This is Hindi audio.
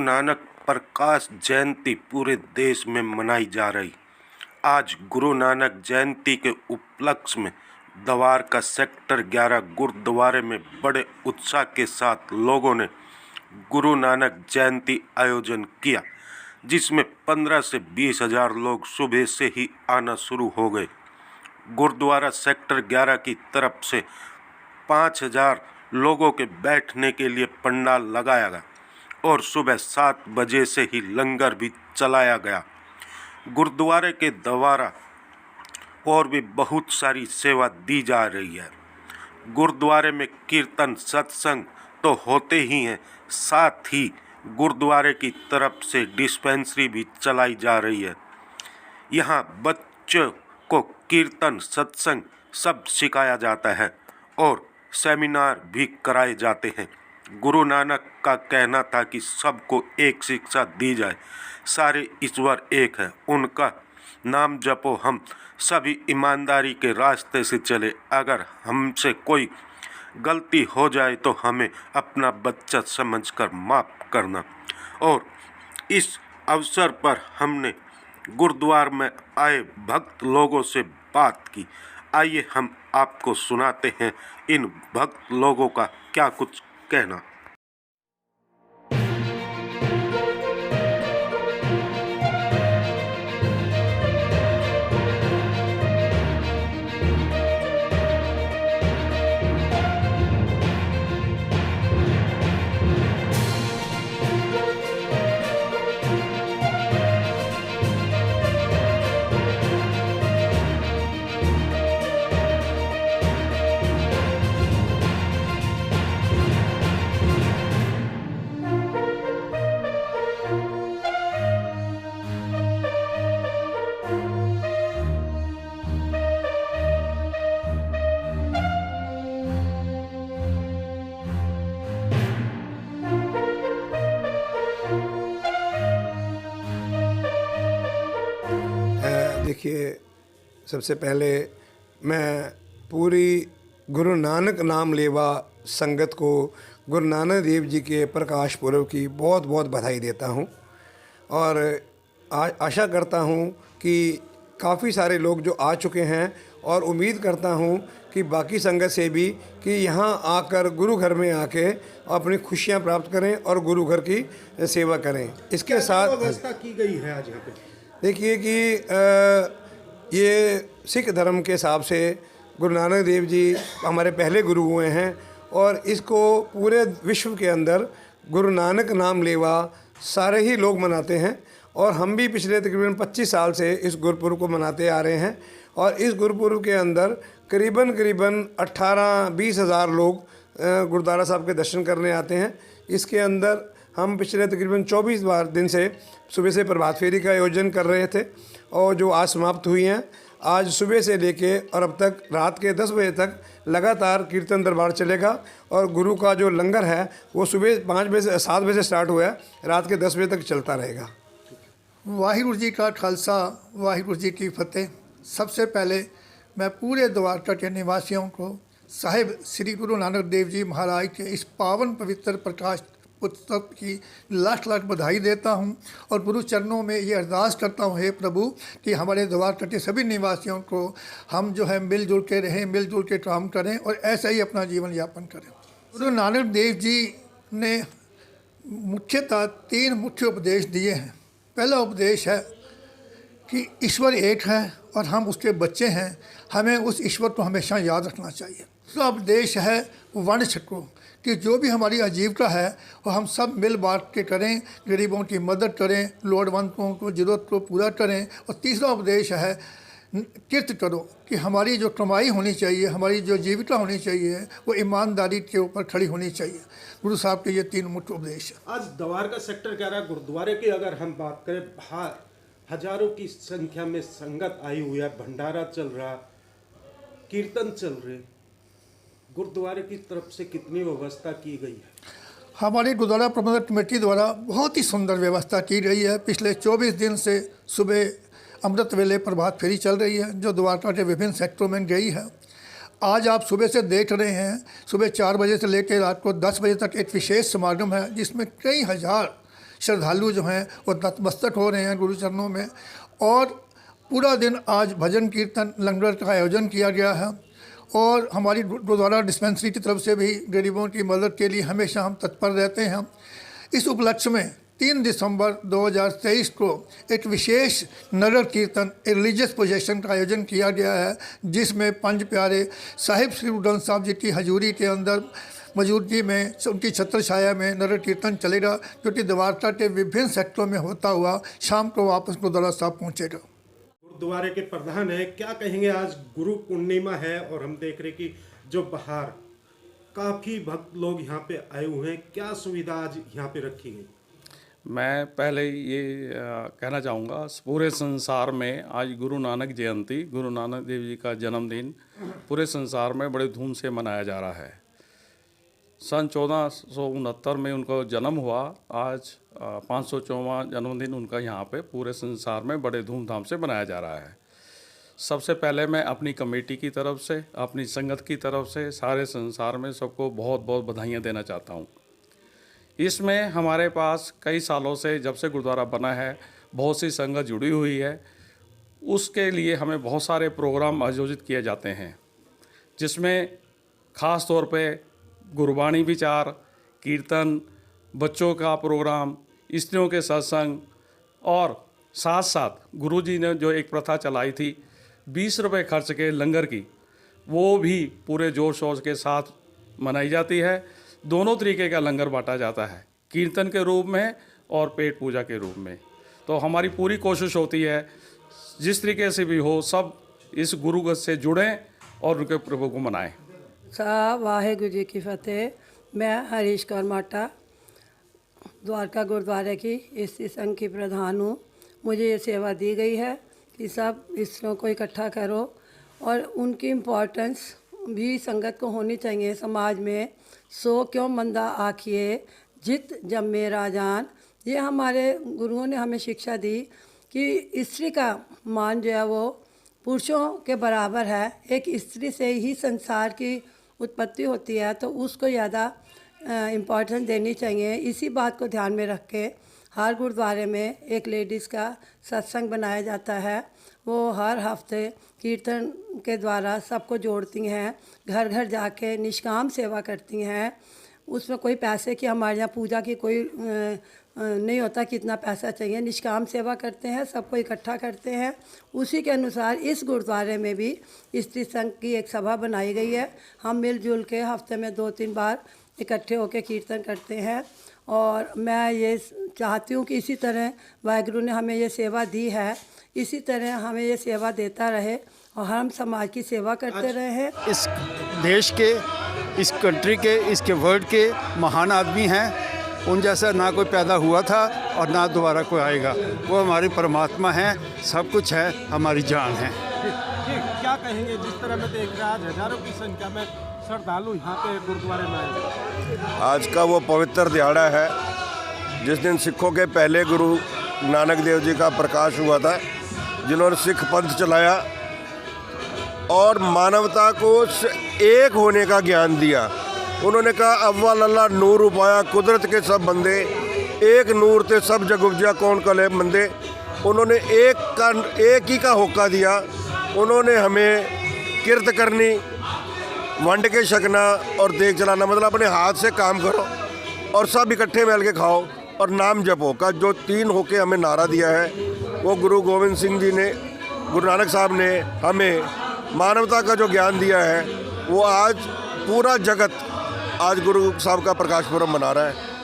नानक प्रकाश जयंती पूरे देश में मनाई जा रही। आज गुरु नानक जयंती के उपलक्ष्य में द्वारका सेक्टर 11 गुरुद्वारे में बड़े उत्साह के साथ लोगों ने गुरु नानक जयंती आयोजन किया, जिसमें 15 से 20 हजार लोग सुबह से ही आना शुरू हो गए। गुरुद्वारा सेक्टर 11 की तरफ से 5000 लोगों के बैठने के लिए पंडाल लगाया गया और सुबह 7 बजे से ही लंगर भी चलाया गया। गुरुद्वारे के द्वारा और भी बहुत सारी सेवा दी जा रही है। गुरुद्वारे में कीर्तन सत्संग तो होते ही हैं, साथ ही गुरुद्वारे की तरफ से डिस्पेंसरी भी चलाई जा रही है। यहाँ बच्चों को कीर्तन सत्संग सब सिखाया जाता है और सेमिनार भी कराए जाते हैं। गुरु नानक का कहना था कि सबको एक शिक्षा दी जाए, सारे ईश्वर एक है, उनका नाम जपो, हम सभी ईमानदारी के रास्ते से चले। अगर हमसे कोई गलती हो जाए तो हमें अपना बच्चा समझकर माफ़ करना। और इस अवसर पर हमने गुरुद्वार में आए भक्त लोगों से बात की। आइए हम आपको सुनाते हैं इन भक्त लोगों का क्या कुछ कहना। देखिए, सबसे पहले मैं पूरी गुरु नानक नाम लेवा संगत को गुरु नानक देव जी के प्रकाश पर्व की बहुत बहुत बधाई देता हूँ और आशा करता हूँ कि काफ़ी सारे लोग जो आ चुके हैं और उम्मीद करता हूँ कि बाकी संगत से भी कि यहाँ आकर गुरु घर में आके अपनी खुशियाँ प्राप्त करें और गुरु घर की सेवा करें। इसके साथ व्यवस्था की गई है आज यहाँ पे। देखिए कि ये सिख धर्म के हिसाब से गुरु नानक देव जी हमारे पहले गुरु हुए हैं और इसको पूरे विश्व के अंदर गुरु नानक नाम लेवा सारे ही लोग मनाते हैं और हम भी पिछले तकरीबन 25 साल से इस गुरुपुरब को मनाते आ रहे हैं। और इस गुरुपुरब के अंदर करीबन 18-20 हज़ार लोग गुरुद्वारा साहब के दर्शन करने आते हैं। इसके अंदर हम पिछले तकरीबन 24 दिन से सुबह से प्रभात फेरी का आयोजन कर रहे थे और जो आज समाप्त हुई हैं। आज सुबह से लेके और अब तक रात के 10 बजे तक लगातार कीर्तन दरबार चलेगा और गुरु का जो लंगर है वो सुबह 5 बजे से 7 बजे से स्टार्ट हुआ है, रात के 10 बजे तक चलता रहेगा। वाहिगुरु जी का खालसा, वाहिगुरु जी की फतेह। सबसे पहले मैं पूरे द्वारका के निवासियों को साहिब श्री गुरु नानक देव जी महाराज के इस पावन पवित्र प्रकाश उत्सव की लाख लाख बधाई देता हूं और गुरु चरणों में ये अरदास करता हूं, हे प्रभु, कि हमारे द्वारका के सभी निवासियों को हम जो है मिलजुल के रहें, मिलजुल के काम करें और ऐसा ही अपना जीवन यापन करें। गुरु नानक देव जी ने मुख्यतः 3 मुख्य उपदेश दिए हैं। पहला उपदेश है कि ईश्वर एक है और हम उसके बच्चे हैं, हमें उस ईश्वर को हमेशा याद रखना चाहिए। दूसरा उपदेश है वंश को, कि जो भी हमारी आजीविका है वो हम सब मिल बांट के करें, गरीबों की मदद करें, लोड़वंतों को ज़रूरत को पूरा करें। और तीसरा उपदेश है किर्त करो, कि हमारी जो कमाई होनी चाहिए, हमारी जो जीविका होनी चाहिए वो ईमानदारी के ऊपर खड़ी होनी चाहिए। गुरु साहब के ये 3 मुख्य उपदेश हैं। आज द्वारका सेक्टर 11 गुरुद्वारे की अगर हम बात करें, बाहर हजारों की संख्या में संगत आई हुई है, भंडारा चल रहा, कीर्तन चल रहे। गुरुद्वारे की तरफ से कितनी व्यवस्था की गई है? हमारी गुरुद्वारा प्रबंधक कमेटी द्वारा बहुत ही सुंदर व्यवस्था की गई है। पिछले 24 दिन से सुबह अमृत वेले प्रभात फेरी चल रही है जो द्वारका के विभिन्न सेक्टरों में गई है। आज आप सुबह से देख रहे हैं, सुबह 4 बजे से लेकर रात को 10 बजे तक एक विशेष समागम है जिसमें कई हज़ार श्रद्धालु जो हैं वो नतमस्तक हो रहे हैं गुरु चरणों में। और पूरा दिन आज भजन कीर्तन लंगर का आयोजन किया गया है और हमारी गुरुद्वारा डिस्पेंसरी की तरफ से भी गरीबों की मदद के लिए हमेशा हम तत्पर रहते हैं। इस उपलक्ष्य में 3 दिसंबर 2023 को एक विशेष नगर कीर्तन रिलीजियस प्रोजेक्शन का आयोजन किया गया है, जिसमें पंज प्यारे साहिब श्री गुरु ग्रंथ साहब जी की हजूरी के अंदर मौजूदगी में उनकी छत्र छाया में नगर कीर्तन चलेगा, जो कि द्वारका के विभिन्न सेक्टरों में होता हुआ शाम को वापस गुरुद्वारा साहब पहुँचेगा। गुरुद्वारे के प्रधान है, क्या कहेंगे? आज गुरु पूर्णिमा है और हम देख रहे कि जो बाहर काफ़ी भक्त लोग यहाँ पे आए हुए हैं, क्या सुविधा आज यहाँ पे रखी गई? मैं पहले ये कहना चाहूँगा, पूरे संसार में आज गुरु नानक जयंती, गुरु नानक देव जी का जन्मदिन पूरे संसार में बड़े धूम से मनाया जा रहा है। सन 1469 में उनका जन्म हुआ, आज 504वां जन्मदिन उनका यहाँ पे पूरे संसार में बड़े धूमधाम से मनाया जा रहा है। सबसे पहले मैं अपनी कमेटी की तरफ से, अपनी संगत की तरफ से सारे संसार में सबको बहुत बहुत बधाइयाँ देना चाहता हूँ। इसमें हमारे पास कई सालों से, जब से गुरुद्वारा बना है, बहुत सी संगत जुड़ी हुई है। उसके लिए हमें बहुत सारे प्रोग्राम आयोजित किए जाते हैं, जिसमें ख़ास तौर पे गुरबाणी विचार, कीर्तन, बच्चों का प्रोग्राम, स्त्रियों के सत्संग और साथ साथ गुरुजी ने जो एक प्रथा चलाई थी 20 रुपये खर्च के लंगर की, वो भी पूरे जोर शोर के साथ मनाई जाती है। दोनों तरीके का लंगर बांटा जाता है, कीर्तन के रूप में और पेट पूजा के रूप में। तो हमारी पूरी कोशिश होती है जिस तरीके से भी हो सब इस गुरुगत से जुड़ें और उनके प्रभु को मनाएं। वाहेगुरु जी की फतेह। मैं हरीश कौर माटा, द्वारका गुरुद्वारे की स्त्री संघ की प्रधान हूँ। मुझे ये सेवा दी गई है कि सब स्त्रियों को इकट्ठा करो और उनकी इम्पोर्टेंस भी संगत को होनी चाहिए समाज में। सो क्यों मंदा आखिए जित जम्मे राजान, ये हमारे गुरुओं ने हमें शिक्षा दी कि स्त्री का मान जो है वो पुरुषों के बराबर है। एक स्त्री से ही संसार की उत्पत्ति होती है, तो उसको ज़्यादा इम्पोर्टेंस देनी चाहिए। इसी बात को ध्यान में रख के हर गुरुद्वारे में एक लेडीज़ का सत्संग बनाया जाता है। वो हर हफ्ते कीर्तन के द्वारा सबको जोड़ती हैं, घर घर जाके निष्काम सेवा करती हैं। उसमें कोई पैसे की, हमारे यहाँ पूजा की कोई नहीं होता कितना पैसा चाहिए, निष्काम सेवा करते हैं, सबको इकट्ठा करते हैं। उसी के अनुसार इस गुरुद्वारे में भी स्त्री संघ की एक सभा बनाई गई है। हम मिलजुल के हफ्ते में 2-3 बार इकट्ठे होकर कीर्तन करते हैं। और मैं ये चाहती हूँ कि इसी तरह वाहेगुरु ने हमें ये सेवा दी है, इसी तरह हमें ये सेवा देता रहे और हम समाज की सेवा करते रहे हैं। इस देश के, इस कंट्री के, इसके वर्ल्ड के महान आदमी हैं। उन जैसा ना कोई पैदा हुआ था और ना दोबारा कोई आएगा। वो हमारी परमात्मा हैं, सब कुछ है, हमारी जान है। क्या कहेंगे? जिस तरह मैं देख रहा आज हजारों की संख्या में श्रद्धालु यहाँ पे गुरुद्वारे में आए। आज का वो पवित्र दिहाड़ा है जिस दिन सिखों के पहले गुरु नानक देव जी का प्रकाश हुआ था, जिन्होंने सिख पंथ चलाया और मानवता को एक होने का ज्ञान दिया। उन्होंने कहा अव्वल अल्लाह नूर उपाया कुदरत के सब बंदे, एक नूर ते सब जग उपजा कौन कले बंदे। उन्होंने एक ही का होका दिया। उन्होंने हमें किरत करनी, वंड के छकना और देख चलाना, मतलब अपने हाथ से काम करो और सब इकट्ठे मिल के खाओ और नाम जपो का जो 3 होके हमें नारा दिया है, वो गुरु गोविंद सिंह जी ने, गुरु नानक साहब ने हमें मानवता का जो ज्ञान दिया है, वो आज पूरा जगत आज गुरु साहब का प्रकाश पर्व मना रहा है।